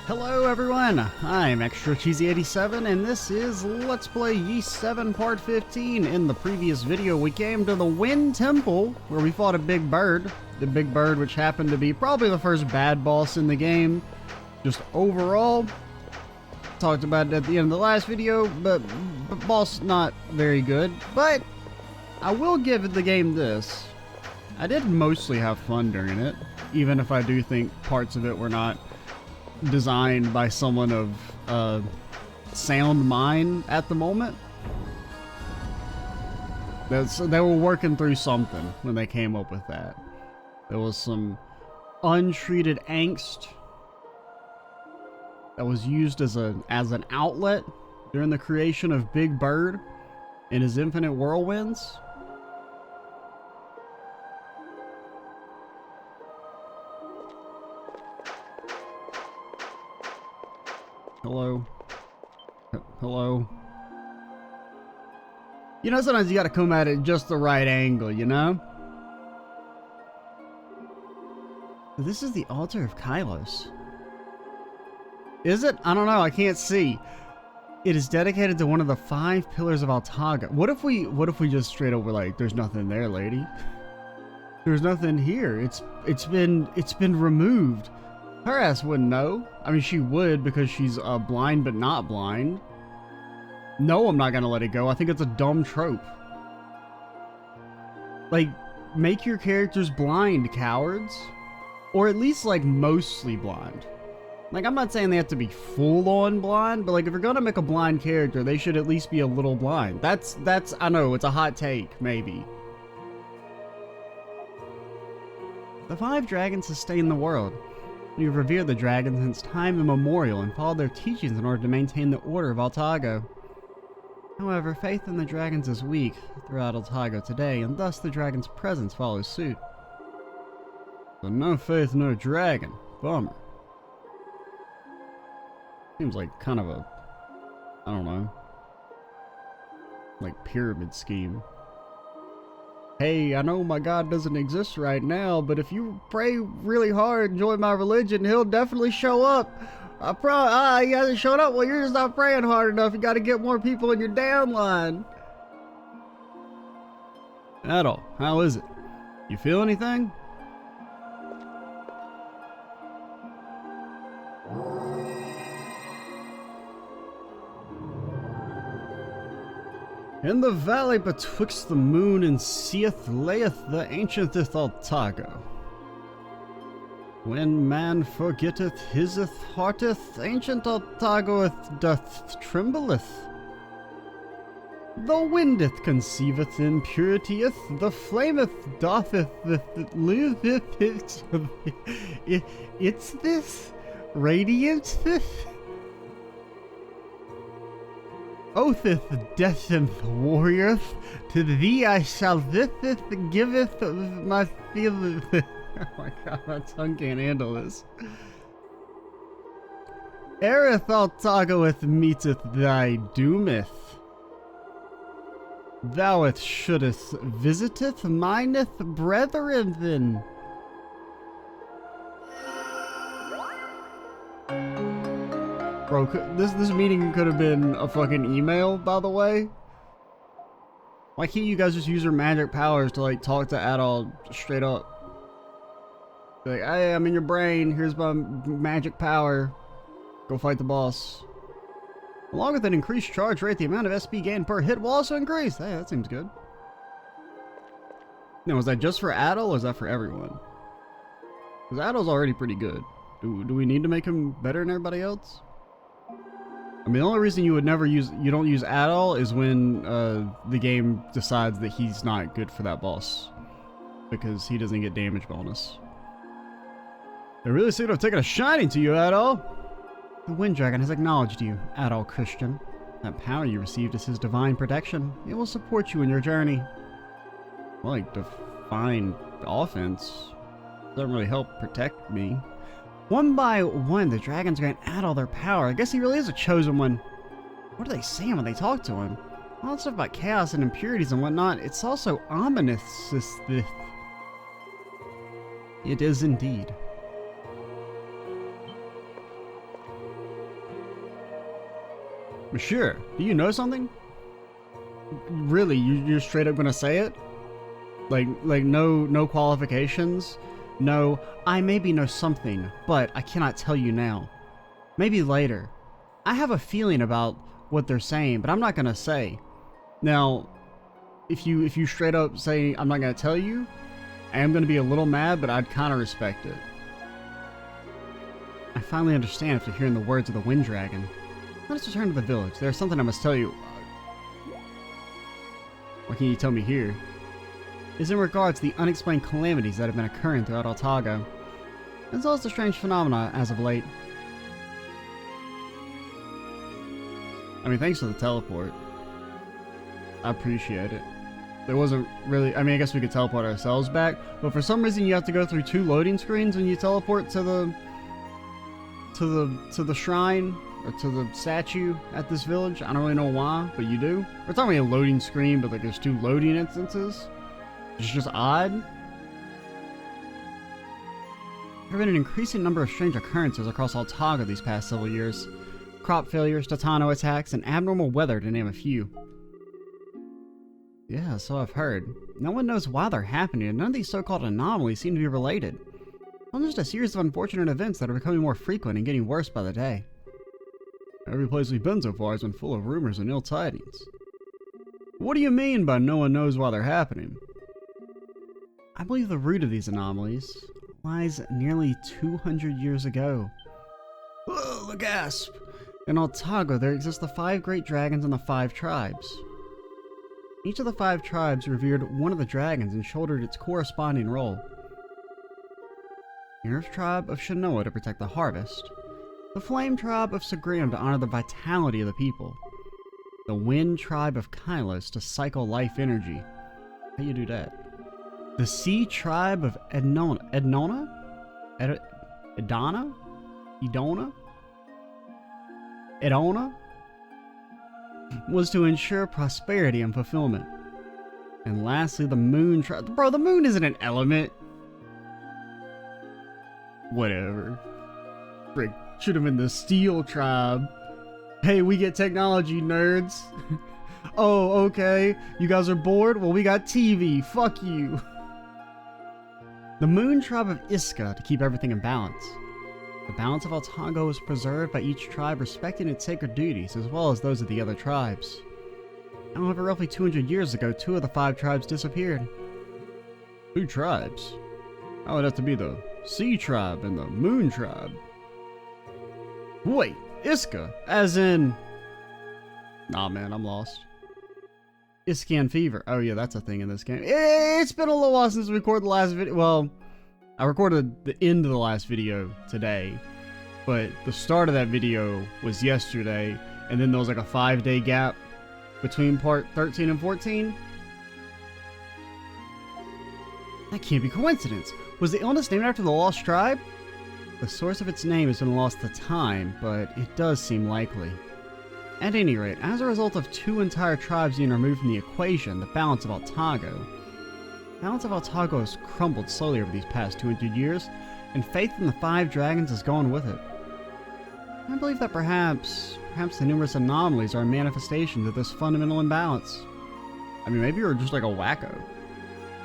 Hello everyone, I'm Extra Cheesy 87 and this is Let's Play Yeast 7 Part 15. In the previous video we came to the Wind Temple where we fought a big bird. The big bird which happened to be probably the first bad boss in the game. Just overall, talked about it at the end of the last video, but boss not very good. But I will give the game this. I did mostly have fun during it, even if I do think parts of it were not designed by someone of sound mind at the moment. They were working through something when they came up with that. There was some untreated angst that was used as an outlet during the creation of Big Bird and his infinite whirlwinds. Hello. Hello. You know, sometimes you gotta come at it just the right angle, you know? This is the altar of Kylos. Is it? I don't know, I can't see. It is dedicated to one of the 5 pillars of Altaga. What if we just straight up were like, there's nothing there, lady? There's nothing here. It's been removed. Her ass wouldn't know. I mean, she would because she's blind but not blind. No, I'm not gonna let it go. I think it's a dumb trope. Like, make your characters blind, cowards. Or at least, like, mostly blind. Like, I'm not saying they have to be full-on blind, but, like, if you're gonna make a blind character, they should at least be a little blind. That's, I know, it's a hot take, maybe. The 5 dragons sustain the world. We have revered the dragons since time immemorial and followed their teachings in order to maintain the order of Altago. However, faith in the dragons is weak throughout Altago today, and thus the dragon's presence follows suit. So no faith, no dragon. Bummer. Seems like kind of a, I don't know, like pyramid scheme. Hey, I know my God doesn't exist right now, but if you pray really hard and join my religion, he'll definitely show up. He hasn't shown up. Well, you're just not praying hard enough. You gotta get more people in your downline. Adol, how is it? You feel anything? In the valley betwixt the moon and seath layeth the ancienteth Altago. When man forgetteth hiseth hearteth, ancient Altagoeth doth trembleth. The windeth conceiveth impurityeth, the flameth dotheth liveth. It's this radianteth. Oatheth deatheth warrioreth, to thee I shall thitheth giveth my feeleth. Oh my God, my tongue can't handle this. Ereth Altagoeth meeteth thy doometh. Thou'eth shouldest visiteth mineth brethren then. Bro, this meeting could have been a fucking email, by the way. Why can't you guys just use your magic powers to, like, talk to Adol straight up? Be like, hey, I'm in your brain. Here's my magic power. Go fight the boss. Along with an increased charge rate, the amount of SP gained per hit will also increase. Hey, that seems good. Now, was that just for Adol, or is that for everyone? Because Adol's already pretty good. Do we need to make him better than everybody else? I mean, the only reason you don't use Adol is when the game decides that he's not good for that boss, because he doesn't get damage bonus. They really seem to have taken a shining to you, Adol. The Wind Dragon has acknowledged you, Adol Christian. That power you received is his divine protection. It will support you in your journey. Well, like, divine offense doesn't really help protect me. One by one, the dragons grant Adol their power. I guess he really is a chosen one. What are they saying when they talk to him? All that stuff about chaos and impurities and whatnot, it's also ominous. It is indeed. Sure. Do you know something? Really, you're straight up gonna say it? Like no qualifications? No, I maybe know something, but I cannot tell you now. Maybe later. I have a feeling about what they're saying, but I'm not gonna say. Now, if you straight up say I'm not gonna tell you, I am gonna be a little mad, but I'd kinda respect it. I finally understand after hearing the words of the Wind Dragon. Let us return to the village. There's something I must tell you. What can you tell me here? Is in regards to the unexplained calamities that have been occurring throughout Otago, as well as the strange phenomena as of late. I mean, thanks for the teleport. I appreciate it. There wasn't really, I mean, I guess we could teleport ourselves back, but for some reason you have to go through 2 loading screens when you teleport to the shrine or to the statue at this village. I don't really know why, but you do. It's not really a loading screen, but like there's 2 loading instances. It's just odd. There have been an increasing number of strange occurrences across Otago these past several years. Crop failures, Titano attacks, and abnormal weather to name a few. Yeah, so I've heard. No one knows why they're happening, and none of these so-called anomalies seem to be related. It's just a series of unfortunate events that are becoming more frequent and getting worse by the day. Every place we've been so far has been full of rumors and ill tidings. What do you mean by no one knows why they're happening? I believe the root of these anomalies lies nearly 200 years ago. Oh, the gasp! In Otago, there exist the 5 great dragons and the 5 tribes. Each of the 5 tribes revered one of the dragons and shouldered its corresponding role. The Earth tribe of Shanoa to protect the harvest. The Flame tribe of Sagrium to honor the vitality of the people. The Wind tribe of Kylos to cycle life energy. How you do that? The Sea tribe of Edona? Was to ensure prosperity and fulfillment. And lastly, the Moon tribe. Bro, the moon isn't an element. Whatever. Frick, should have been the Steel tribe. Hey, we get technology, nerds. Oh, okay. You guys are bored? Well, we got TV. Fuck you. The Moon tribe of Iska to keep everything in balance. The balance of Otago is preserved by each tribe respecting its sacred duties as well as those of the other tribes. However, roughly 200 years ago, 2 of the 5 tribes disappeared. 2 tribes? That would have to be the Sea tribe and the Moon tribe. Wait, Iska, as in... Nah, man, I'm lost. Iscan fever. Oh yeah, that's a thing in this game. It's been a little while since we recorded the last video. Well, I recorded the end of the last video today, but the start of that video was yesterday, and then there was like a 5-day gap between part 13 and 14. That can't be coincidence. Was the illness named after the lost tribe? The source of its name has been lost to time, but it does seem likely. At any rate, as a result of 2 entire tribes being removed from the equation, the balance of Otago has crumbled slowly over these past 200 years, and faith in the 5 dragons has gone with it. I believe that perhaps the numerous anomalies are a manifestation of this fundamental imbalance. I mean, maybe you're just like a wacko.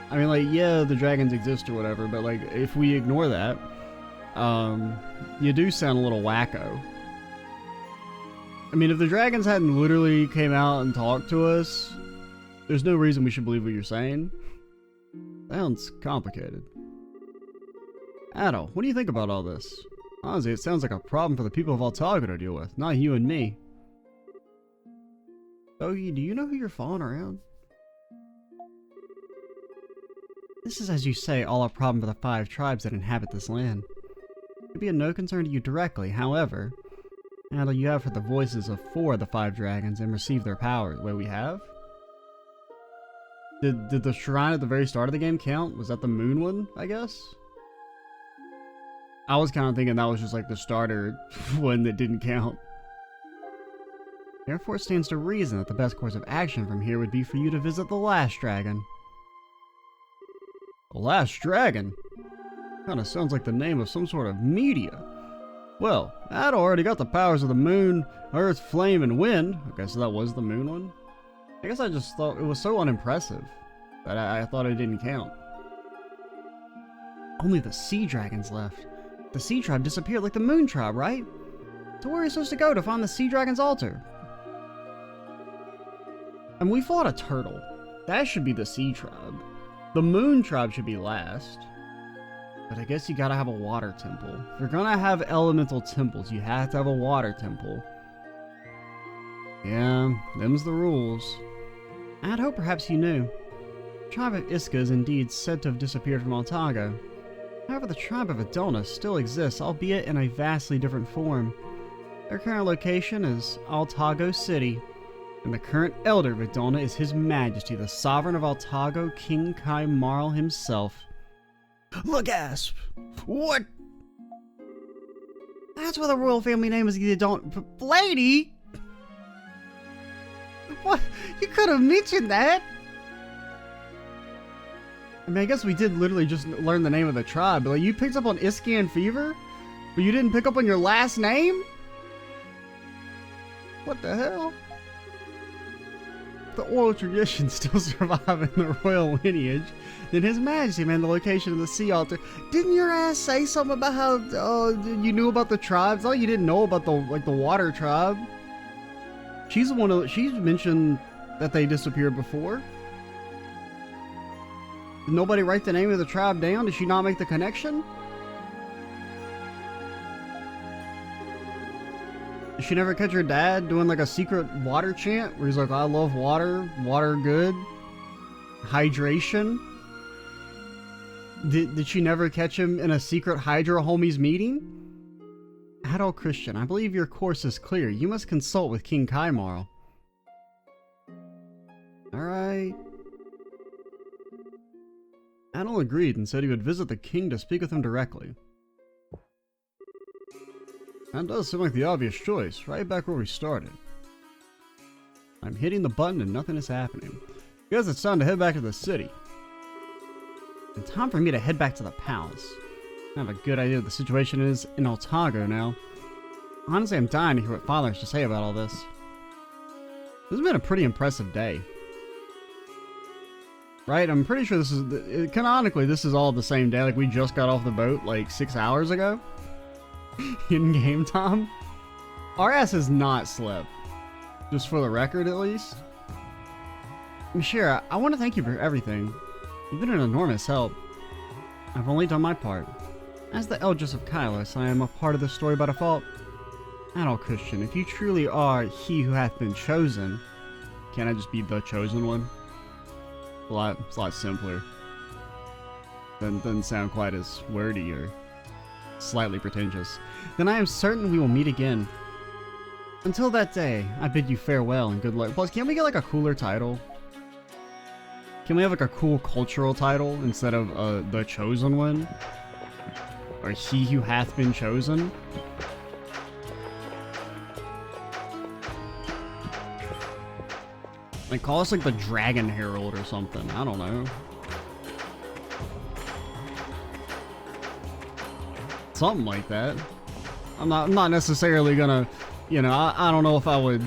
I mean, like, yeah, the dragons exist or whatever, but like, if we ignore that, you do sound a little wacko. I mean, if the dragons hadn't literally came out and talked to us, there's no reason we should believe what you're saying. Sounds complicated. Adol, what do you think about all this? Honestly, it sounds like a problem for the people of Otago to deal with, not you and me. Ogie, do you know who you're following around? This is, as you say, all a problem for the 5 tribes that inhabit this land. It would be of no concern to you directly, however, Adol, you have heard the voices of 4 of the 5 dragons and received their power. Wait, we have? Did the shrine at the very start of the game count? Was that the moon one, I guess? I was kind of thinking that was just like the starter one that didn't count. Therefore, it stands to reason that the best course of action from here would be for you to visit the last dragon. The last dragon? Kinda sounds like the name of some sort of media. Well, Adol already got the powers of the moon, earth, flame, and wind. Okay, so that was the moon one? I guess I just thought it was so unimpressive that I thought it didn't count. Only the sea dragons left. The sea tribe disappeared like the moon tribe, right? So where are we supposed to go to find the sea dragon's altar? And we fought a turtle. That should be the sea tribe. The moon tribe should be last. But I guess you gotta have a water temple. If you're gonna have elemental temples, you have to have a water temple. Yeah, them's the rules. I'd hope perhaps you knew. The tribe of Iska is indeed said to have disappeared from Altago. However, the tribe of Adolna still exists, albeit in a vastly different form. Their current location is Altago City, and the current elder of Adolna is His Majesty, the Sovereign of Altago, King Kylos himself. Look, Asp! What? That's why the royal family name is the Adolna. Lady! What? You could have mentioned that! I mean, I guess we did literally just learn the name of the tribe, but like, you picked up on Iskian Fever? But you didn't pick up on your last name? What the hell? The oral traditions still survive in the royal lineage. Then His Majesty made the location of the sea altar. Didn't your ass say something about how you knew about the tribes? Oh, you didn't know about the water tribe. She's mentioned that they disappeared before. Did nobody write the name of the tribe down? Did she not make the connection? Did she never catch her dad doing like a secret water chant where he's like, I love water, water good, hydration? Did she never catch him in a secret Hydra homies meeting? Adol Christian, I believe your course is clear. You must consult with King Kylos. Alright. Adol agreed and said he would visit the king to speak with him directly. That does seem like the obvious choice, right back where we started. I'm hitting the button and nothing is happening. I guess it's time to head back to the city. And time for me to head back to the palace. I have a good idea what the situation is in Altago now. Honestly, I'm dying to hear what Father has to say about all this. This has been a pretty impressive day. Right? I'm pretty sure this is, canonically, this is all the same day. Like, we just got off the boat, like, 6 hours ago. In game time. Our ass has not slept. Just for the record, at least. Mishira, I want to thank you for everything. You've been an enormous help. I've only done my part. As the eldest of Kylos, I am a part of the story by default. Adol Christian, if you truly are he who hath been chosen, can't I just be the chosen one? It's a lot simpler. Doesn't sound quite as wordy or slightly pretentious. Then I am certain we will meet again. Until that day, I bid you farewell and good luck. Plus, can't we get like a cooler title? Can we have like a cool cultural title instead of the chosen one? Or he who hath been chosen? Like, call us like the Dragon Herald or something. I don't know. Something like that. I'm not necessarily gonna, you know, I don't know if I would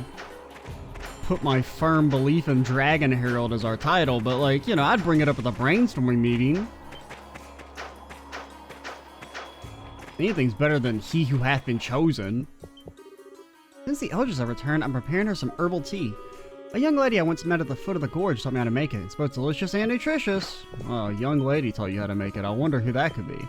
put my firm belief in Dragon Herald as our title, but like, you know, I'd bring it up at the brainstorming meeting. Anything's better than he who hath been chosen. Since the elders have returned, I'm preparing her some herbal tea. A young lady I once met at the foot of the gorge taught me how to make it. It's both delicious and nutritious. Oh, a young lady taught you how to make it. I wonder who that could be.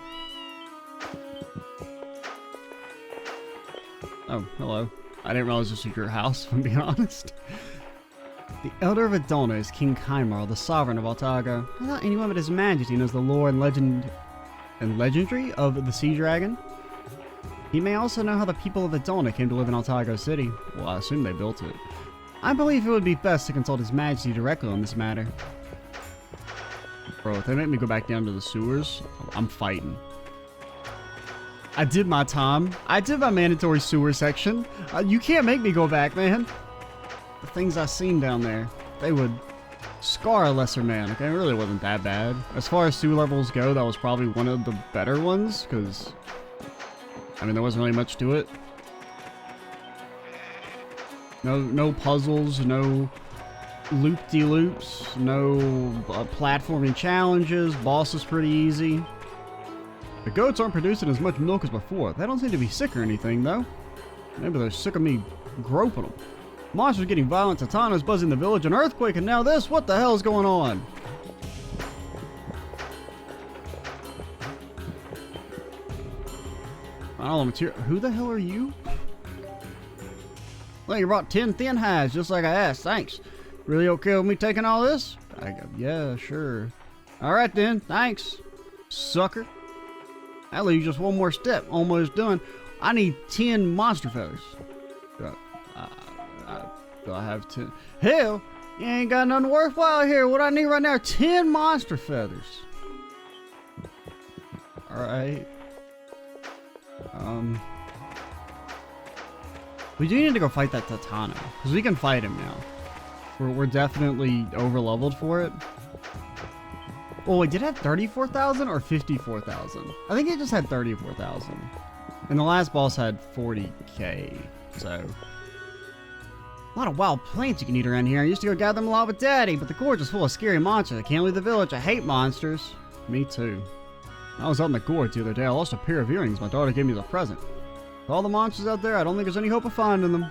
Oh, hello. I didn't realize this was your house, if I'm being honest. The elder of Adolna is King Kylos, the sovereign of Altago. I thought anyone but His Majesty knows the lore and legendary of the sea dragon. He may also know how the people of Adolna came to live in Altago City. Well, I assume they built it. I believe it would be best to consult His Majesty directly on this matter. Bro, if they make me go back down to the sewers, I'm fighting. I did my time. I did my mandatory sewer section. You can't make me go back, man. The things I've seen down there, they would scar a lesser man. Okay, it really wasn't that bad. As far as sewer levels go, that was probably one of the better ones, because I mean, there wasn't really much to it. No puzzles, no loop-de-loops, no platforming challenges. Boss is pretty easy. The goats aren't producing as much milk as before. They don't seem to be sick or anything, though. Maybe they're sick of me groping them. Monsters getting violent, Tatanos buzzing the village, an earthquake, and now this? What the hell is going on? I don't know, material. Who the hell are you? Well, you brought 10 thin hides, just like I asked. Thanks. Really okay with me taking all this? Yeah, sure. Alright then, thanks, sucker. That leaves just one more step. Almost done. I need 10 monster feathers. Do I have 10? Hell, you ain't got nothing worthwhile here. What I need right now are 10 monster feathers. Alright. We do need to go fight that Tatano, because we can fight him now. We're definitely over-leveled for it. Oh, wait, did it have 34,000 or 54,000? I think it just had 34,000. And the last boss had 40k, so... A lot of wild plants you can eat around here. I used to go gather them a lot with Daddy, but the gorge is full of scary monsters. I can't leave the village. I hate monsters. Me too. I was out in the gorge the other day. I lost a pair of earrings my daughter gave me as a present. With all the monsters out there, I don't think there's any hope of finding them.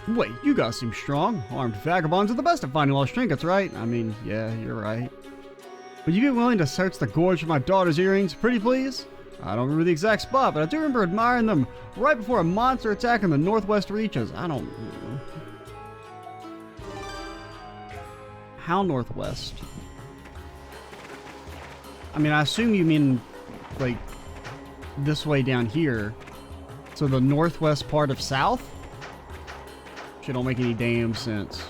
Wait, you guys seem strong. Armed vagabonds are the best at finding lost trinkets, right? I mean, yeah, you're right. Would you be willing to search the gorge for my daughter's earrings, pretty please? I don't remember the exact spot, but I do remember admiring them right before a monster attack in the northwest reaches. I don't... How northwest? I mean, I assume you mean, like, this way down here. So the northwest part of south? Shit don't make any damn sense.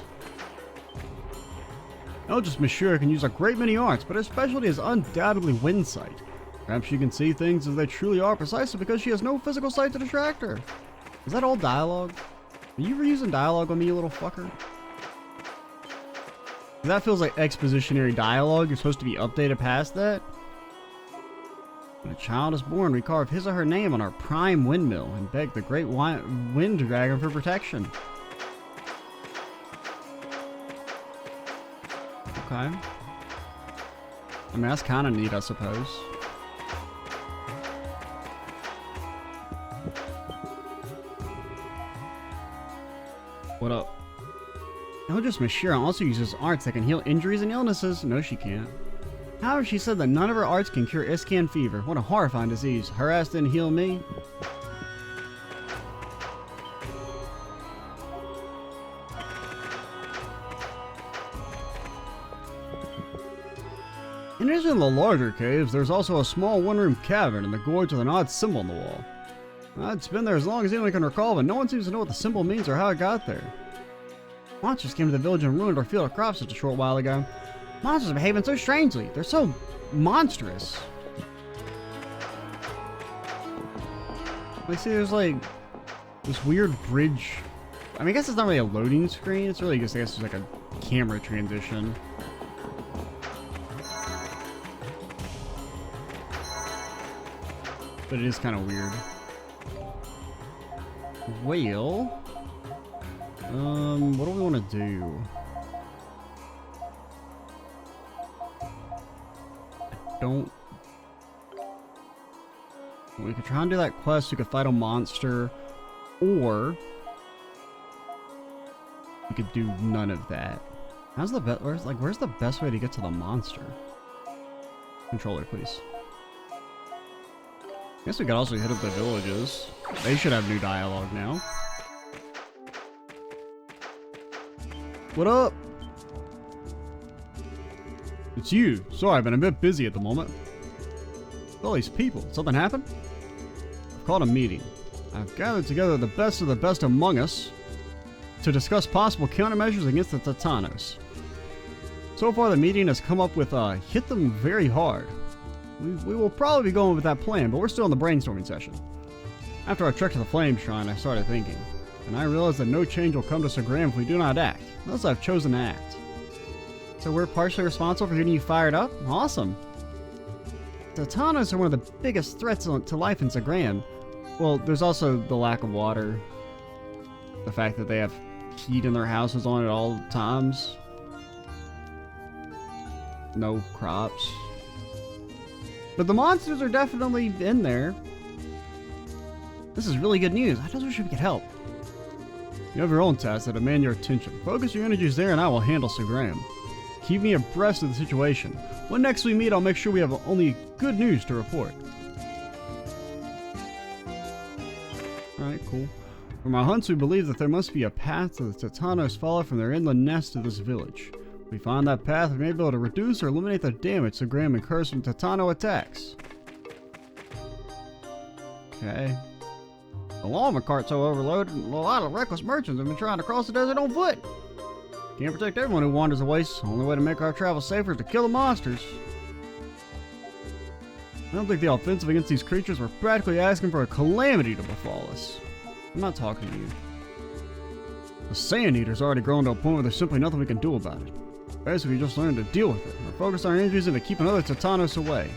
Eldritch Monsieur can use a great many arts, but her specialty is undoubtedly wind sight. Perhaps she can see things as they truly are precisely because she has no physical sight to distract her. Is that all dialogue? Are you reusing dialogue on me, you little fucker? That feels like expositionary dialogue. You're supposed to be updated past that. When a child is born, we carve his or her name on our prime windmill and beg the great wind dragon for protection. Okay. I mean, that's kind of neat, I suppose. What up? Eldritch Monsieur also uses arts that can heal injuries and illnesses. No, she can't. However, she said that none of her arts can cure Iscan fever. What a horrifying disease. Her ass didn't heal me. In addition to the larger caves, there's also a small one-room cavern in the gorge with an odd symbol on the wall. It's been there as long as anyone can recall, but no one seems to know what the symbol means or how it got there. Monsters came to the village and ruined our field of crops just a short while ago. Monsters are behaving so strangely. They're so monstrous. Like, see, there's like this weird bridge. I mean, I guess it's not really a loading screen. It's really just, I guess, it's like a camera transition. But it is kind of weird. Well, what do we want to do? We could try and do that quest. We could fight a monster, or we could do none of that. How's the best? Where's the best way to get to the monster? Controller, please. Guess we could also hit up the villages. They should have new dialogue now. What up? It's you. Sorry, I've been a bit busy at the moment. All these people. Something happened? I've called a meeting. I've gathered together the best among us to discuss possible countermeasures against the Tatanos. So far, the meeting has come up with hit them very hard. We will probably be going with that plan, but we're still in the brainstorming session. After our trek to the Flame Shrine, I started thinking, and I realized that no change will come to Sir Graham if we do not act, unless I've chosen to act. So we're partially responsible for getting you fired up? Awesome. Titanos are one of the biggest threats to life in Zagram. Well, there's also the lack of water. The fact that they have heat in their houses on at all times. No crops. But the monsters are definitely in there. This is really good news. I just wish we could help. You have your own tasks that demand your attention. Focus your energies there and I will handle Zagram. Keep me abreast of the situation. When next we meet, I'll make sure we have only good news to report. Alright, cool. From our hunts, we believe that there must be a path that the Titanos follow from their inland nest to this village. If we find that path, we may be able to reduce or eliminate the damage Zagram incurs from Titano attacks. Okay. The llama cart's so overloaded, a lot of reckless merchants have been trying to cross the desert on foot. Can't protect everyone who wanders away, so the only way to make our travel safer is to kill the monsters. I don't think the offensive against these creatures were practically asking for a calamity to befall us. I'm not talking to you. The Sand Eater's already grown to a point where there's simply nothing we can do about it. Basically, we just learned to deal with it, or focus our energies into keeping other Titanos away.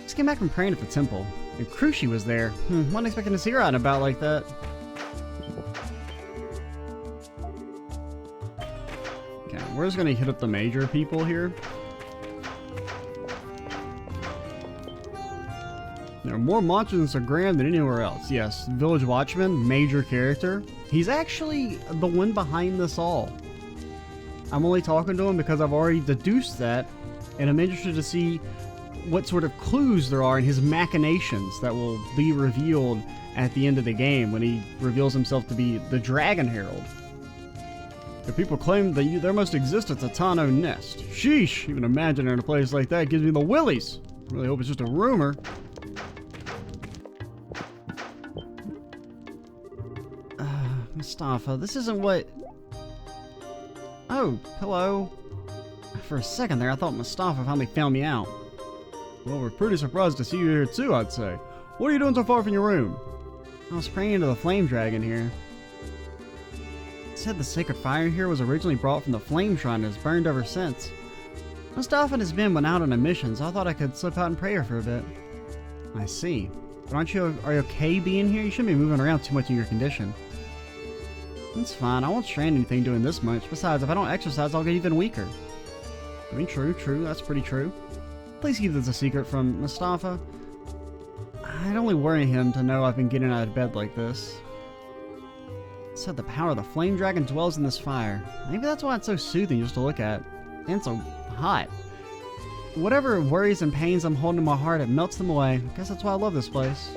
Just came back from praying at the temple, and Cruci was there. Wasn't expecting to see her out and about like that. Okay, we're just gonna hit up the major people here. There are more monsters in Zagram than anywhere else. Yes, Village Watchman, major character. He's actually the one behind this all. I'm only talking to him because I've already deduced that, and I'm interested to see what sort of clues there are in his machinations that will be revealed at the end of the game when he reveals himself to be the Dragon Herald. The people claim that there must exist a Titano nest. Sheesh, even imagining in a place like that gives me the willies. I really hope it's just a rumor. Mustafa, this isn't what... Oh, hello. For a second there, I thought Mustafa finally found me out. Well, we're pretty surprised to see you here too, I'd say. What are you doing so far from your room? I was praying into the flame dragon here. It said the sacred fire here was originally brought from the flame shrine and has burned ever since. Mustafa and his men went out on a mission, so I thought I could slip out and pray for a bit. I see. But are you okay being here? You shouldn't be moving around too much in your condition. It's fine, I won't strain anything doing this much. Besides, if I don't exercise, I'll get even weaker. I mean, true, that's pretty true. Please keep this a secret from Mustafa. I'd only worry him to know I've been getting out of bed like this. It said the power of the flame dragon dwells in this fire. Maybe that's why it's so soothing just to look at. And so hot. Whatever worries and pains I'm holding in my heart, it melts them away. I guess that's why I love this place.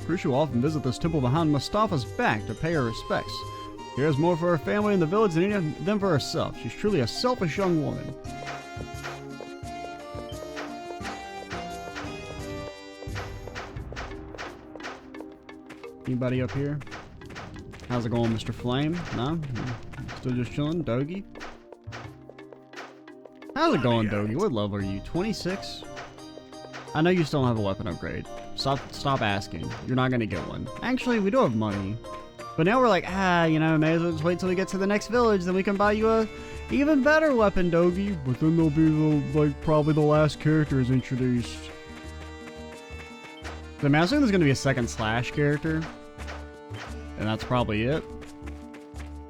Cruci will often visit this temple behind Mustafa's back to pay her respects. She cares more for her family in the village than any of them for herself. She's truly a selfish young woman. Anybody up here? How's it going, Mr. Flame? No? Still just chilling? Dogi? How's it going, Dogi? What level are you? 26? I know you still don't have a weapon upgrade. Stop asking. You're not gonna get one. Actually, we do have money. But now we're like, you know, may as well just wait till we get to the next village, then we can buy you a even better weapon, Dogi. But then there'll be probably the last character is introduced. I mean, I assume there's gonna be a second Slash character. And that's probably it.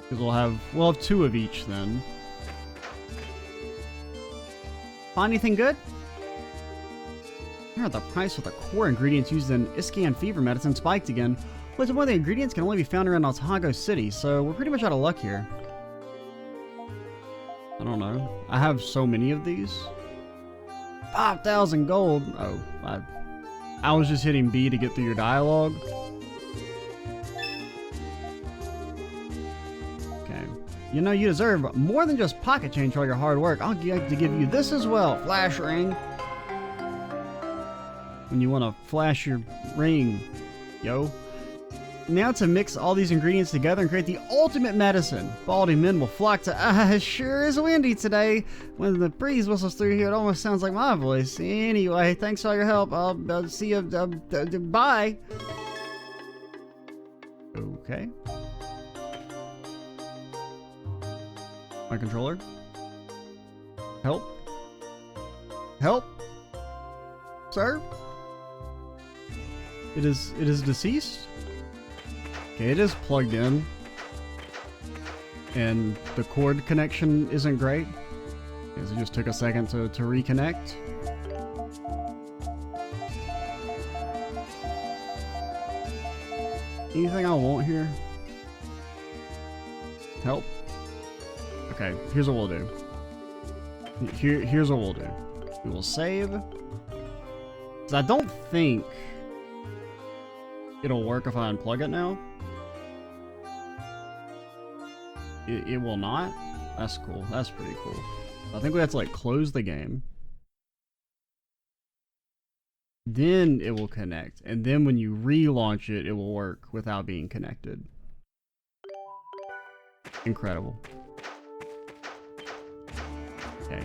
Because we'll have two of each then. Find anything good? Here are the price for the core ingredients used in Iscan fever medicine spiked again. But one of the ingredients can only be found around Otago City, so we're pretty much out of luck here. I don't know. I have so many of these. 5,000 gold. Oh, I was just hitting B to get through your dialogue. Okay. You know, you deserve more than just pocket change for all your hard work. I'll have to give you this as well. Flash ring. When you want to flash your ring, yo. Now to mix all these ingredients together and create the ultimate medicine. Baldy men will flock to, sure is windy today. When the breeze whistles through here, it almost sounds like my voice. Anyway, thanks for all your help. I'll see you, bye. Okay. My controller? Help? Help? Sir? It is deceased? Okay, it is plugged in. And the cord connection isn't great. Because it just took a second to reconnect. Anything I want here? Help? Okay, here's what we'll do. Here's what we'll do. We will save. 'Cause I don't think it'll work if I unplug it now. It will not? That's cool. That's pretty cool. I think we have to like close the game. Then it will connect. And then when you relaunch it, it will work without being connected. Incredible. Okay,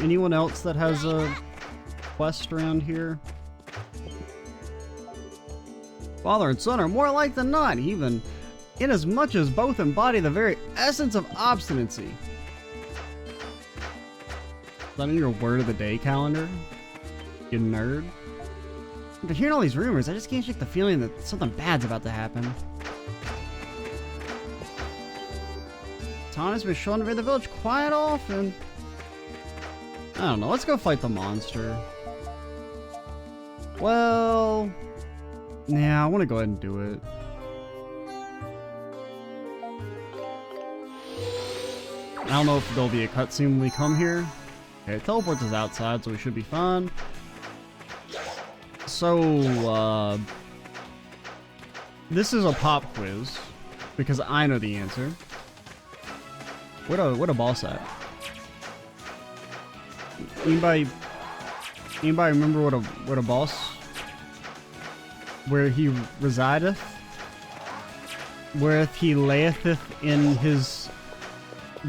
anyone else that has a quest around here? Father and son are more alike than not, even inasmuch as both embody the very essence of obstinacy. Is that in your word of the day calendar? You nerd. After hearing all these rumors, I just can't shake the feeling that something bad's about to happen. Tana's been shown to be in the village quite often. I don't know, let's go fight the monster. Well... yeah, I want to go ahead and do it. I don't know if there'll be a cutscene when we come here. Okay, it teleports us outside, so we should be fine. So, this is a pop quiz, because I know the answer. What a boss at? Anybody remember what a boss? Where he resideth? Whereth he layeth in his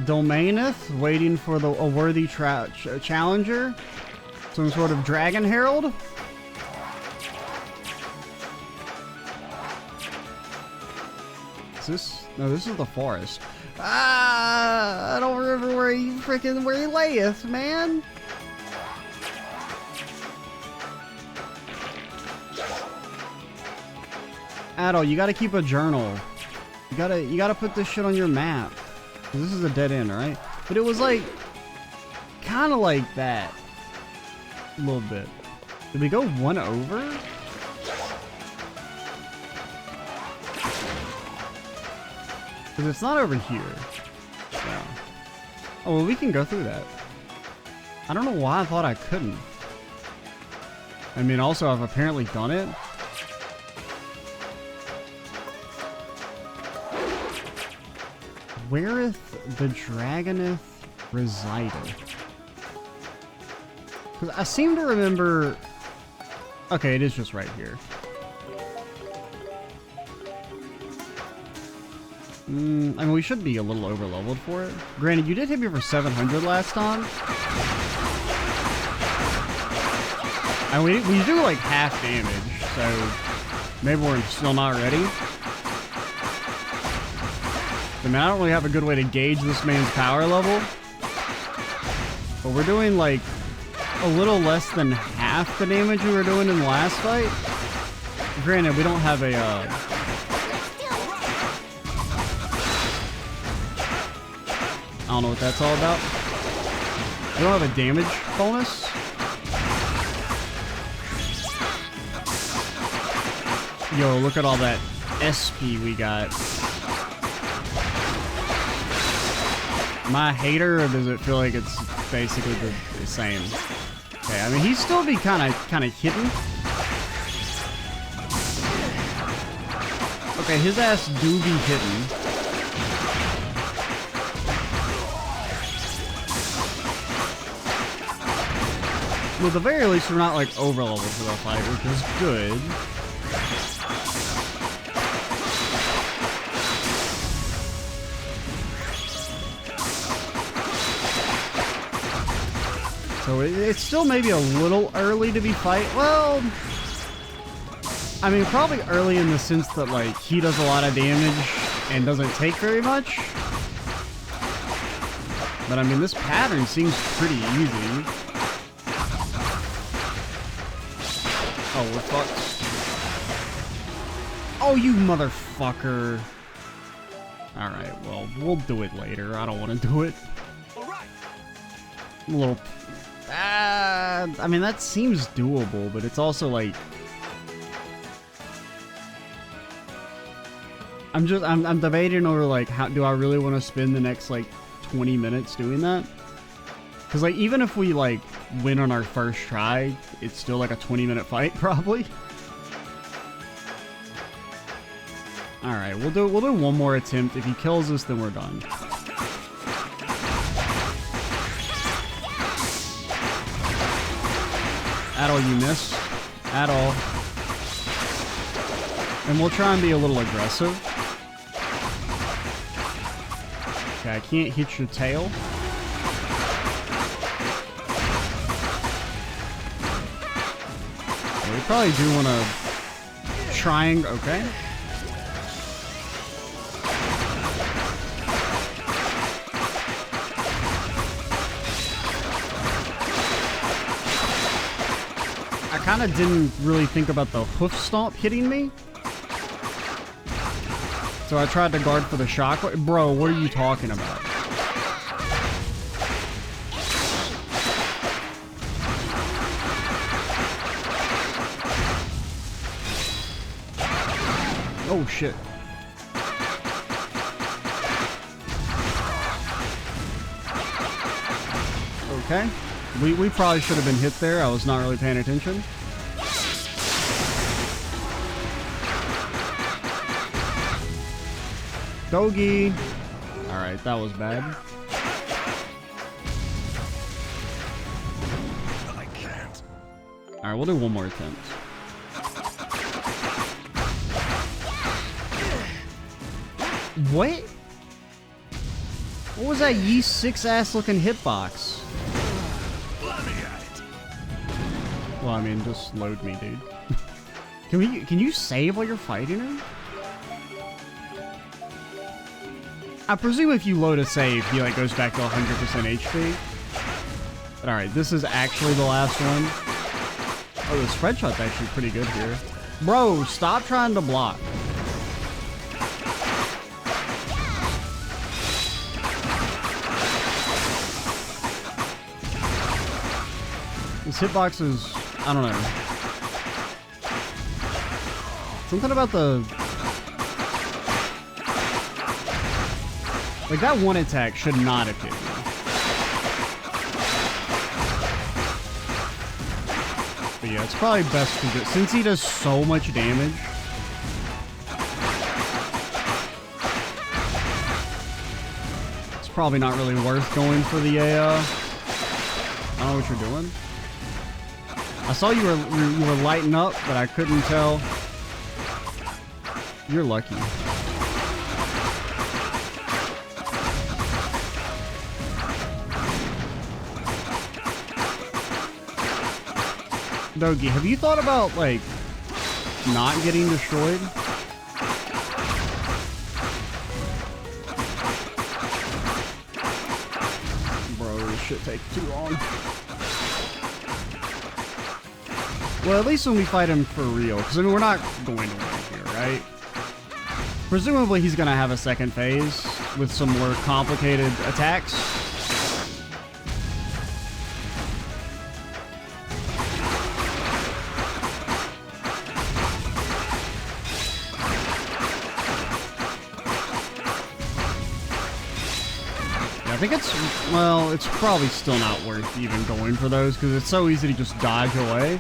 domaineth, waiting for a worthy challenger? Some sort of dragon herald? Is this? No, this is the forest. Ah, I don't remember where he layeth, man. Adol, you gotta keep a journal. You gotta put this shit on your map. This is a dead end, right? But it was like, kind of like that. A little bit. Did we go one over? Because it's not over here. So. Oh, well, we can go through that. I don't know why I thought I couldn't. I mean, also, I've apparently done it. Whereth the dragoneth resided? Because I seem to remember... okay, it is just right here. I mean, we should be a little over-leveled for it. Granted, you did hit me for 700 last time. And we do like half damage, so maybe we're still not ready. I mean, I don't really have a good way to gauge this man's power level. But we're doing like a little less than half the damage we were doing in the last fight. Granted, we don't have a... I don't know what that's all about. We don't have a damage bonus. Yo, look at all that SP we got. Am I a hater, or does it feel like it's basically the same? Okay, I mean, he'd still be kind of hidden. Okay, his ass do be hidden. Well, at the very least, we're not like over leveled for the fight, which is good. So it's still maybe a little early to be fight. Well, I mean, probably early in the sense that like he does a lot of damage and doesn't take very much. But I mean, this pattern seems pretty easy. Oh, we're fucked. Oh, you motherfucker. Alright, well, we'll do it later. I don't want to do it. I'm a little... I mean, that seems doable, but it's also like... I'm debating over, like, how do I really want to spend the next, like, 20 minutes doing that? Because, like, even if we, like, win on our first try, it's still, like, a 20-minute fight, probably. Alright, we'll do one more attempt. If he kills us, then we're done. Adol, you miss. Adol. And we'll try and be a little aggressive. Okay, I can't hit your tail. We probably do want to triangle. Okay. I kind of didn't really think about the hoof stomp hitting me. So I tried to guard for the shock. Bro, what are you talking about? Oh shit. Okay. We probably should have been hit there. I was not really paying attention. Doggy. Alright, that was bad. I can't. Alright, we'll do one more attempt. What? What was that yeast 6-ass looking hitbox? Well, I mean, just load me, dude. Can you save while you're fighting him? I presume if you load a save, he like goes back to 100% HP. But alright, this is actually the last one. Oh, the spread shot's actually pretty good here. Bro, stop trying to block. This hitbox is, I don't know. Something about the... Like, that one attack should not have hit me. But yeah, it's probably best to do, since he does so much damage. It's probably not really worth going for the I don't know what you're doing. I saw you were lighting up, but I couldn't tell. You're lucky. Dogi, have you thought about, like, not getting destroyed? Bro, this shit takes too long. Well, at least when we fight him for real, because I mean, we're not going to win here, right? Presumably he's going to have a second phase with some more complicated attacks. I think it's, well, it's probably still not worth even going for those because it's so easy to just dodge away.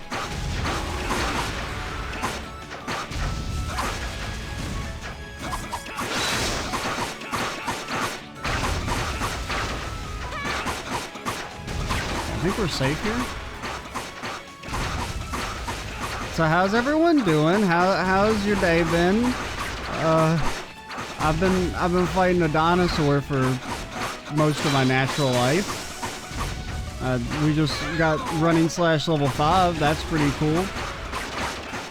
I think we're safe here. So how's everyone doing? How's your day been? I've been fighting a dinosaur for most of my natural life. We just got running / level 5. That's pretty cool.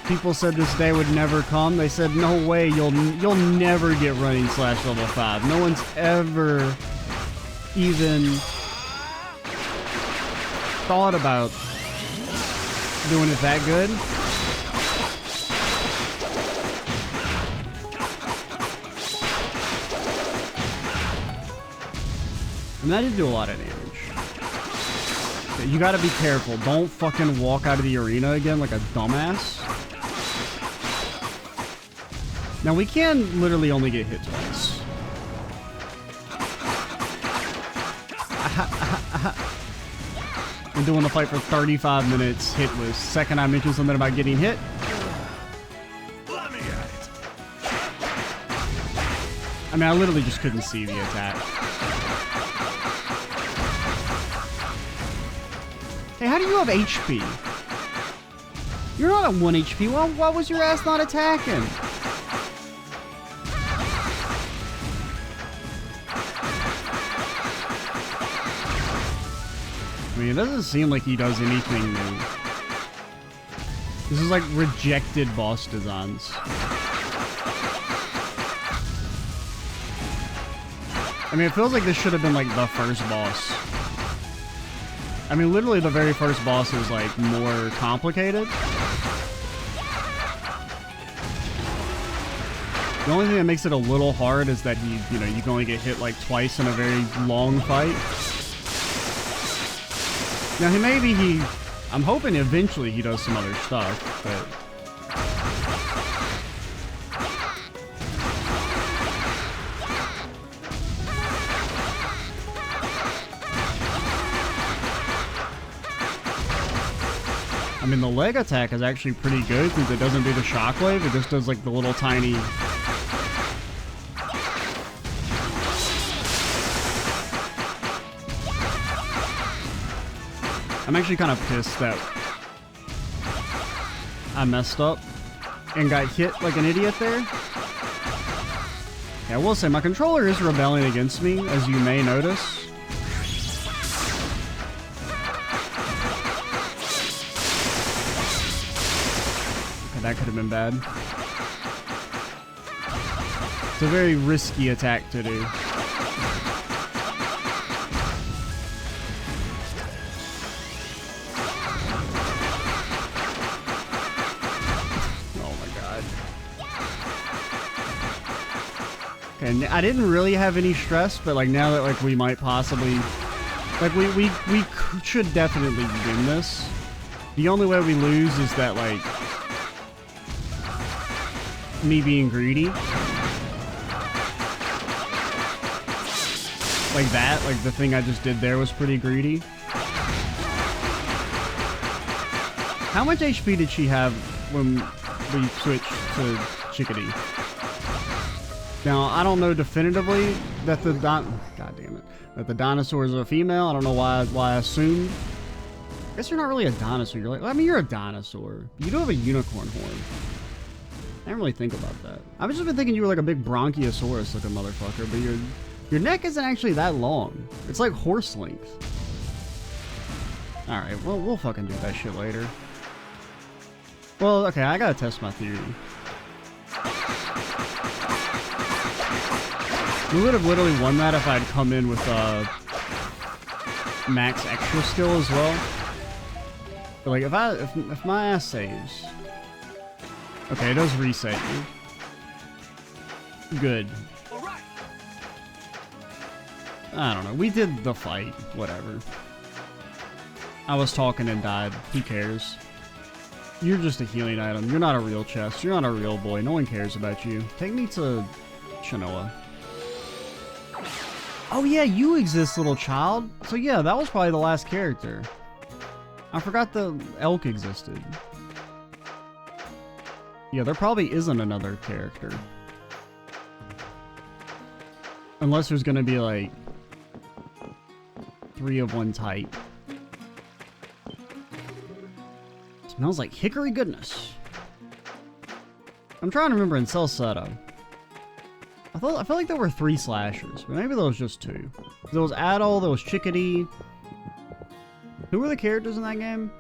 People said this day would never come. They said, no way, you'll never get running / level 5. No one's ever even thought about doing it that good. And that did do a lot of damage. You gotta be careful. Don't fucking walk out of the arena again like a dumbass. Now we can literally only get hit twice. Been doing the fight for 35 minutes, hitless. Second I mentioned something about getting hit. Let me at it. I mean, I literally just couldn't see the attack. Hey, how do you have HP? You're not at 1 HP. Why was your ass not attacking? I mean, it doesn't seem like he does anything new. This is like rejected boss designs. I mean, it feels like this should have been like the first boss. I mean, literally the very first boss is like more complicated. The only thing that makes it a little hard is that you can only get hit like twice in a very long fight. Now, I'm hoping eventually he does some other stuff, but... I mean, the leg attack is actually pretty good since it doesn't do the shockwave, it just does like the little tiny... I'm actually kind of pissed that I messed up and got hit like an idiot there. Yeah, I will say, my controller is rebelling against me, as you may notice. That could have been bad. It's a very risky attack to do. Oh my god. Okay, I didn't really have any stress, but like now that like we might possibly, like we should definitely win this. The only way we lose is that like me being greedy. Like that, like the thing I just did there was pretty greedy. How much HP did she have when we switched to Chickadee? Now, I don't know definitively that God damn it, that the dinosaur is a female. I don't know why I assumed. I guess you're not really a dinosaur. You're like, I mean, you're a dinosaur. You do have a unicorn horn. I didn't really think about that. I've just been thinking you were like a big bronchiosaurus looking motherfucker, but your neck isn't actually that long. It's like horse length. Alright, well, we'll fucking do that shit later. Well, okay, I gotta test my theory. We would have literally won that if I'd come in with max extra skill as well. But like, if my ass saves... Okay, it does reset you. Good. I don't know. We did the fight. Whatever. I was talking and died. Who cares? You're just a healing item. You're not a real chest. You're not a real boy. No one cares about you. Take me to Shanoa. Oh yeah, you exist, little child. So yeah, that was probably the last character. I forgot the elk existed. Yeah, there probably isn't another character. Unless there's gonna be like 3 of one type. Smells like hickory goodness. I'm trying to remember in Celceta. I felt like there were 3 slashers, but maybe there was just 2. There was Adol, there was Chickadee. Who were the characters in that game?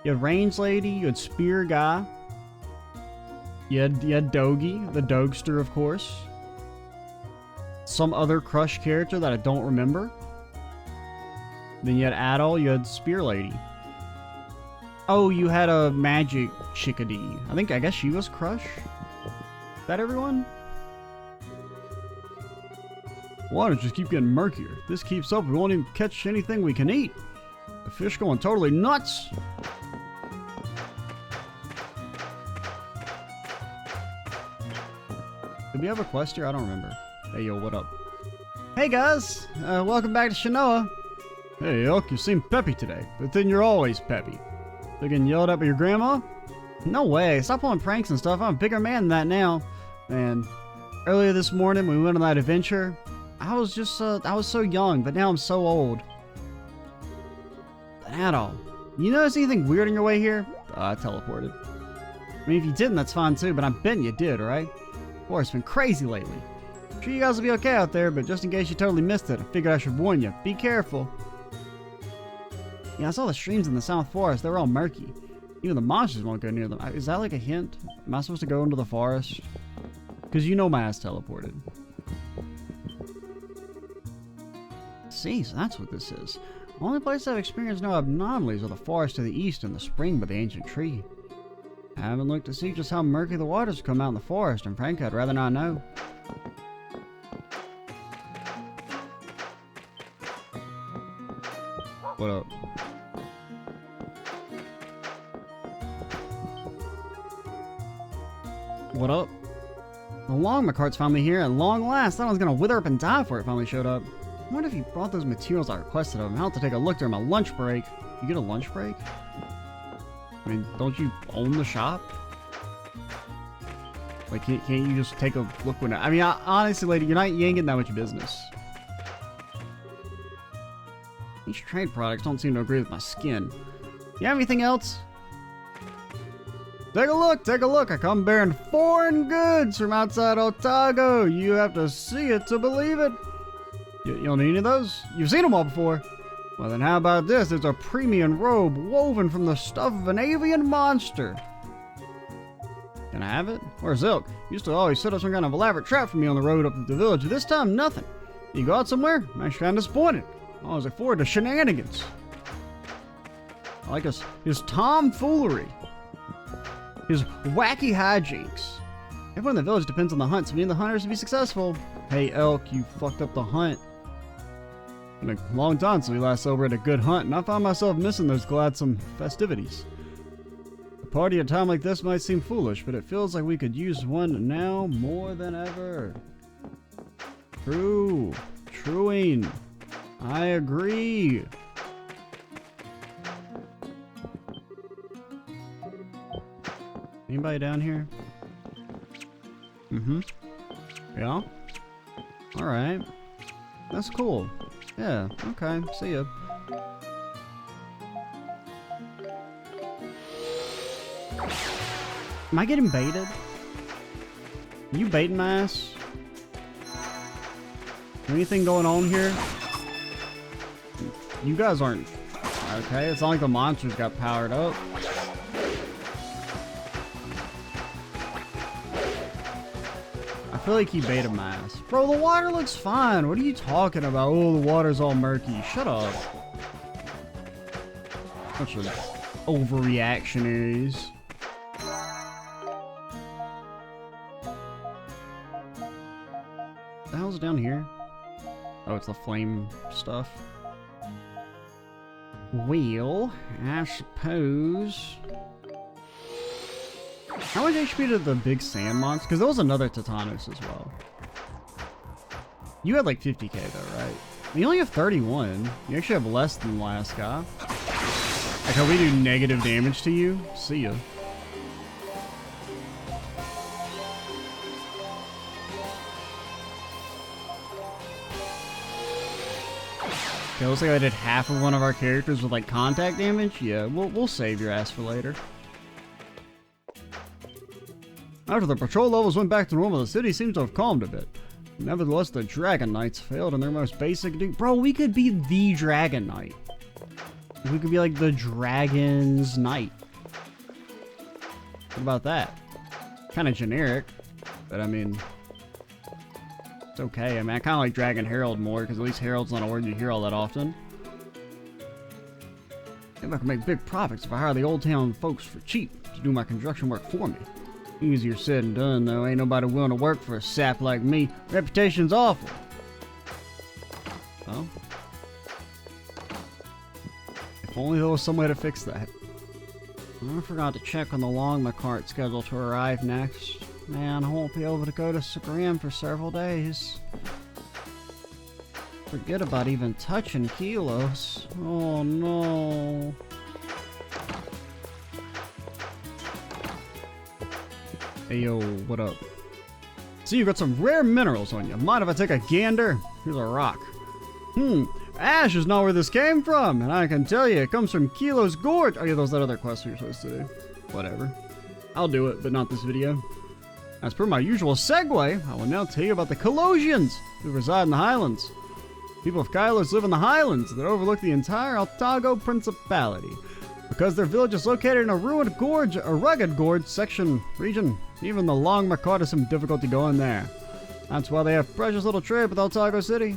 You had Range Lady, you had Spear Guy. You had Dogie, the Dogster, of course. Some other Crush character that I don't remember. Then you had Adol, you had Spear Lady. Oh, you had a magic chickadee. I guess she was Crush? Is that everyone? Waters just keep getting murkier. If this keeps up, we won't even catch anything we can eat. The fish going totally nuts. Did we have a quest here? I don't remember. Hey, yo, what up? Hey, guys. Welcome back to Shanoa. Hey, Elk, you seem peppy today. But then you're always peppy. You getting yelled at by your grandma? No way. Stop pulling pranks and stuff. I'm a bigger man than that now. Man, earlier this morning when we went on that adventure, I was so young, but now I'm so old. Adol, you notice anything weird on your way here? I teleported. I mean, if you didn't, that's fine too, but I'm betting you did, right? Boy, it's been crazy lately. I'm sure you guys will be okay out there, but just in case you totally missed it, I figured I should warn you. Be careful. Yeah, I saw the streams in the South Forest. They were all murky. Even the monsters won't go near them. Is that like a hint? Am I supposed to go into the forest? Because you know my ass teleported. See, so that's what this is. The only place I've experienced no anomalies are the forest to the east and the spring by the ancient tree. I haven't looked to see just how murky the waters come out in the forest, and frankly, I'd rather not know. What up? What up? The Longma cart's finally here, at long last. I thought I was gonna wither up and die before it finally showed up. I wonder if he brought those materials I requested of him. I'll have to take a look during my lunch break. You get a lunch break? I mean, don't you own the shop? Like, can't you just take a look when... I mean, honestly, lady, you ain't getting that much business. These trade products don't seem to agree with my skin. You have anything else? Take a look. I come bearing foreign goods from outside Otago. You have to see it to believe it. You don't need any of those? You've seen them all before. Well, then how about this? It's a premium robe woven from the stuff of an avian monster. Can I have it? Where's Ilk? Used to always set up some kind of elaborate trap for me on the road up to the village. This time, nothing. You go out somewhere? I'm actually kind of disappointed. I was looking forward to shenanigans. I like his tomfoolery. His wacky hijinks. Everyone in the village depends on the hunt, so we need the hunters to be successful. Hey, Elk, you fucked up the hunt. Been a long time since we last celebrated a good hunt, and I found myself missing those gladsome festivities. A party at a time like this might seem foolish, but it feels like we could use one now more than ever. Truing. I agree. Anybody down here? Mm-hmm. Yeah? Alright. That's cool. Yeah, okay. See ya. Am I getting baited? Are you baiting my ass? Anything going on here? You guys aren't... Okay, it's not like the monsters got powered up. I feel like he baited my ass. Bro, the water looks fine. What are you talking about? Oh, the water's all murky. Shut up. Bunch of overreactionaries. The hell's down here? Oh, it's the flame stuff. Well, I suppose... How much HP did the big sand monster? Because there was another Titanos as well. You had like 50k though, right? You only have 31. You actually have less than the last guy. Like, how we do negative damage to you? See ya. Okay, looks like I did half of one of our characters with like contact damage. Yeah, we'll save your ass for later. After the patrol levels went back to normal, the city seems to have calmed a bit. Nevertheless, the Dragon Knights failed in their most basic duty. Bro, we could be the Dragon Knight. We could be like the Dragon's Knight. What about that? Kind of generic, but I mean, it's okay. I mean, I kind of like Dragon Herald more, because at least Herald's not a word you hear all that often. Maybe I can make big profits if I hire the Old Town folks for cheap to do my construction work for me. Easier said than done, though. Ain't nobody willing to work for a sap like me. Reputation's awful. Well, if only there was some way to fix that. I forgot to check on the long my cart's scheduled to arrive next. Man, I won't be able to go to Sagram for several days. Forget about even touching Kylos. Oh no. Hey yo, what up? See, you got some rare minerals on you. Mind if I take a gander? Here's a rock. Ash is not where this came from, and I can tell you, it comes from Kylos Gorge. Oh yeah, those that other quest we were supposed to do. Whatever. I'll do it, but not this video. As per my usual segue, I will now tell you about the Kylosians, who reside in the Highlands. People of Kylos live in the Highlands that overlook the entire Altago Principality. Because their village is located in a rugged gorge region, even the long Macart has some difficulty going there. That's why they have precious little trade with Altago City.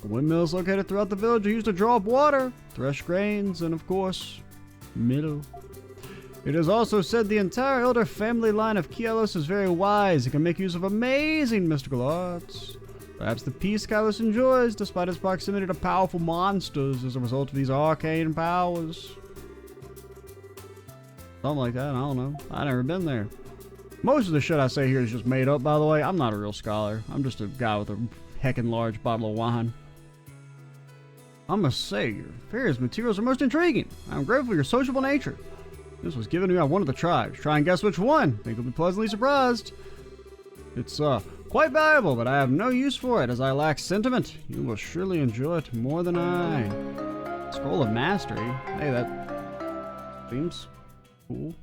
The windmills located throughout the village are used to draw up water, thresh grains, and of course, metal. It is also said the entire elder family line of Kylos is very wise and can make use of amazing mystical arts. Perhaps the peace Kylos enjoys, despite its proximity to powerful monsters as a result of these arcane powers. Something like that, I don't know. I've never been there. Most of the shit I say here is just made up, by the way. I'm not a real scholar. I'm just a guy with a heckin' large bottle of wine. I must say, your various materials are most intriguing. I'm grateful for your sociable nature. This was given to me by one of the tribes. Try and guess which one. Think you'll be pleasantly surprised. It's, quite valuable, but I have no use for it as I lack sentiment. You will surely enjoy it more than I. Scroll of Mastery. Hey, that seems cool.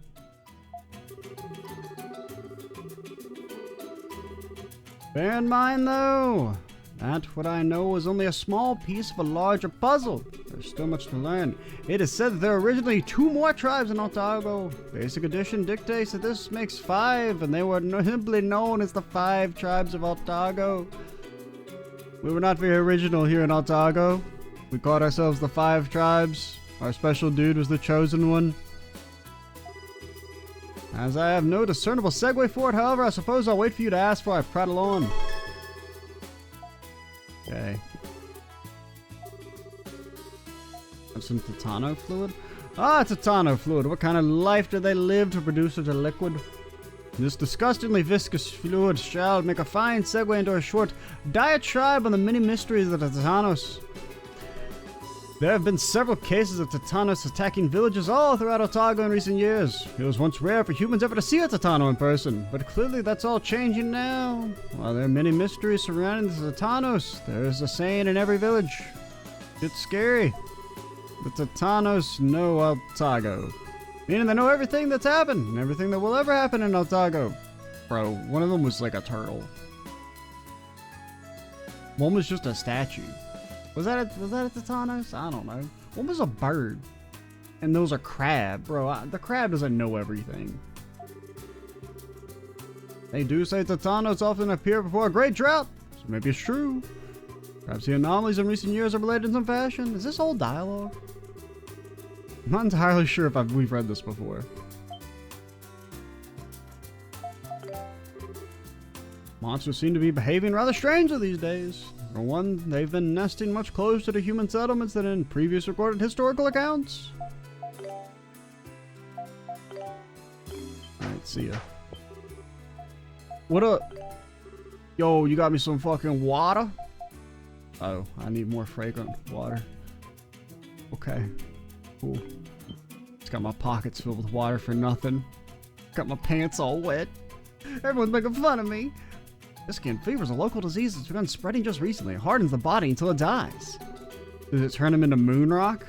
Bear in mind, though, that what I know is only a small piece of a larger puzzle. There's still much to learn. It is said that there are originally 2 more tribes in Altago. Basic edition dictates that this makes 5, and they were simply known as the 5 tribes of Altago. We were not very original here in Altago. We called ourselves the 5 tribes. Our special dude was the chosen one. As I have no discernible segue for it, however, I suppose I'll wait for you to ask before I prattle on. Okay. Have some Titano fluid? Ah, Titano fluid. What kind of life do they live to produce such a liquid? This disgustingly viscous fluid shall make a fine segue into a short diatribe on the many mysteries of the Titanos. There have been several cases of Titanos attacking villages all throughout Altago in recent years. It was once rare for humans ever to see a Titano in person, but clearly that's all changing now. While there are many mysteries surrounding the Titanos, there is a saying in every village. It's scary. The Titanos know Altago. Meaning they know everything that's happened, and everything that will ever happen in Altago. Bro, one of them was like a turtle. One was just a statue. Was that a Titanos? I don't know. One was a bird. And those are crab. Bro, the crab doesn't know everything. They do say Titanos often appear before a great drought. So maybe it's true. Perhaps the anomalies in recent years are related in some fashion. Is this old dialogue? I'm not entirely sure if we've read this before. Monsters seem to be behaving rather strangely these days. For one, they've been nesting much closer to human settlements than in previous recorded historical accounts. Alright, see ya. What up? Yo, you got me some fucking water? Oh, I need more fragrant water. Okay, cool. Just got my pockets filled with water for nothing. Got my pants all wet. Everyone's making fun of me. This skin fever is a local disease that's begun spreading just recently. It hardens the body until it dies. Does it turn him into moon rock?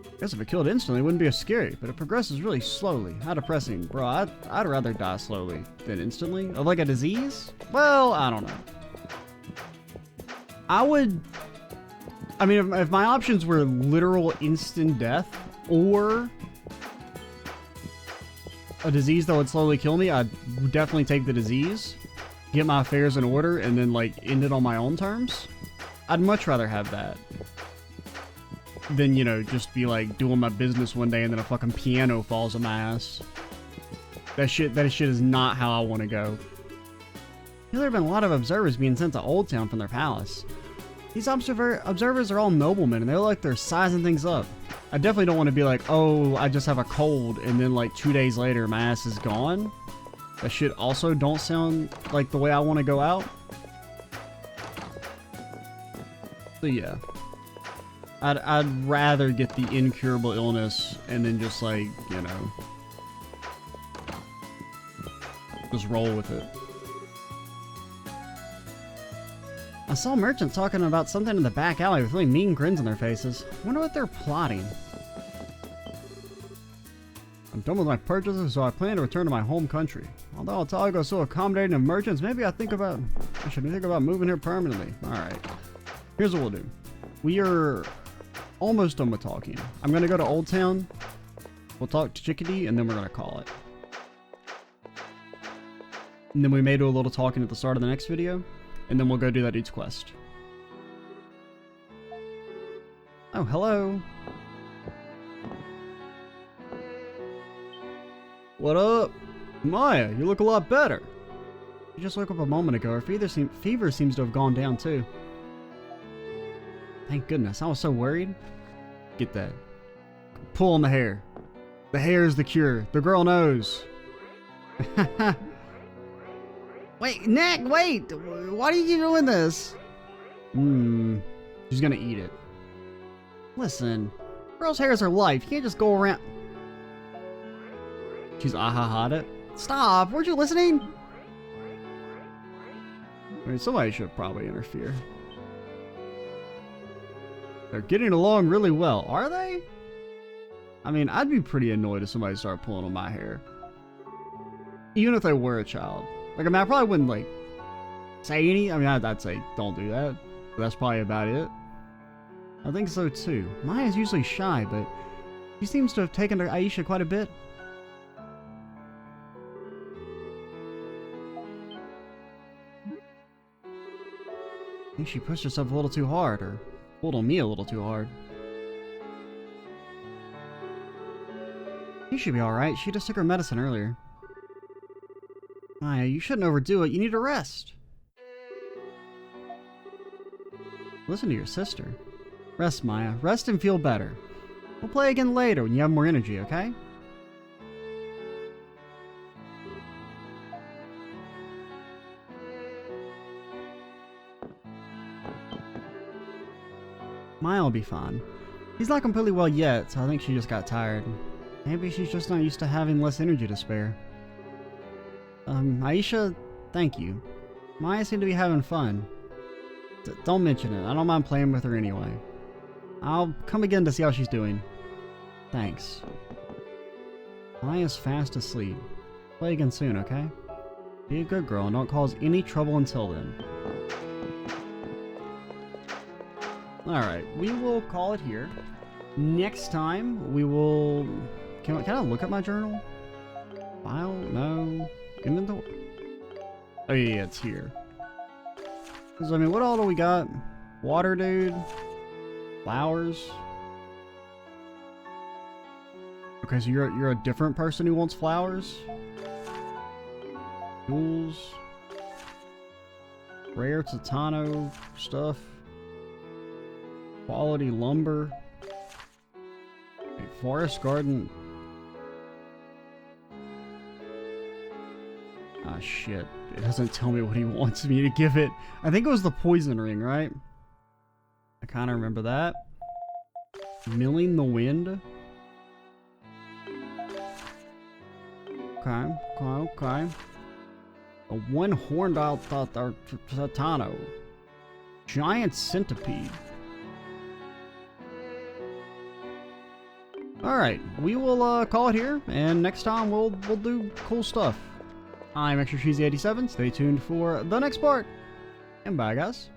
I guess if it killed instantly, it wouldn't be as scary, but it progresses really slowly. How depressing. Bro, I'd rather die slowly than instantly. Of like a disease? Well, I don't know. I mean, if my options were literal instant death or a disease that would slowly kill me, I'd definitely take the disease. Get my affairs in order and then like end it on my own terms. I'd much rather have that. than, you know, just be like doing my business one day and then a fucking piano falls on my ass. That shit is not how I want to go. You know, there have been a lot of observers being sent to Old Town from their palace. These observers are all noblemen, and they look like they're sizing things up. I definitely don't want to be like, oh, I just have a cold, and then like 2 days later, my ass is gone. That shit also don't sound like the way I want to go out. So yeah. I'd rather get the incurable illness and then just like, you know, just roll with it. I saw merchants talking about something in the back alley with really mean grins on their faces. I wonder what they're plotting. I'm done with my purchases, so I plan to return to my home country. Although Otago is so accommodating of merchants, maybe I should think about moving here permanently. Alright. Here's what we'll do. We are almost done with talking. I'm going to go to Old Town. We'll talk to Chickadee, and then we're going to call it. And then we may do a little talking at the start of the next video. And then we'll go do that dude's quest. Oh, hello. What up? Maya, you look a lot better. You just woke up a moment ago. Her fever seems to have gone down too. Thank goodness. I was so worried. Get that. Pull on the hair. The hair is the cure. The girl knows. Wait, Nick, wait! Why are you doing this? She's gonna eat it. Listen, girls' hair is her life. You can't just go around. She's ah-ha-ha'd it. Stop! Weren't you listening? I mean, somebody should probably interfere. They're getting along really well, are they? I mean, I'd be pretty annoyed if somebody started pulling on my hair. Even if they were a child. Like, I mean, I probably wouldn't, like, say any. I mean, I'd say, don't do that. But that's probably about it. I think so, too. Maya's usually shy, but she seems to have taken to Aisha quite a bit. I think she pushed herself a little too hard, or pulled on me a little too hard. She should be alright. She just took her medicine earlier. Maya, you shouldn't overdo it. You need to rest. Listen to your sister. Rest, Maya. Rest and feel better. We'll play again later when you have more energy, okay? Maya will be fine. She's not completely well yet, so I think she just got tired. Maybe she's just not used to having less energy to spare. Aisha, thank you. Maya seemed to be having fun. Don't mention it. I don't mind playing with her anyway. I'll come again to see how she's doing. Thanks. Maya's fast asleep. Play again soon, okay? Be a good girl and don't cause any trouble until then. Alright, we will call it here. Next time, we will... Can I look at my journal? File? No. Inventory? Oh yeah, it's here. Because, I mean, what all do we got? Water, dude. Flowers. Okay, so you're a different person who wants flowers? Tools. Rare Titano stuff. Quality lumber. A forest garden. Ah, shit. It doesn't tell me what he wants me to give it. I think it was the poison ring, right? I kind of remember that. Milling the wind. Okay, okay. A one-horned Titano. Giant centipede. Alright, we will call it here, and next time we'll do cool stuff. I'm Extra Cheesy 87. Stay tuned for the next part, and bye guys.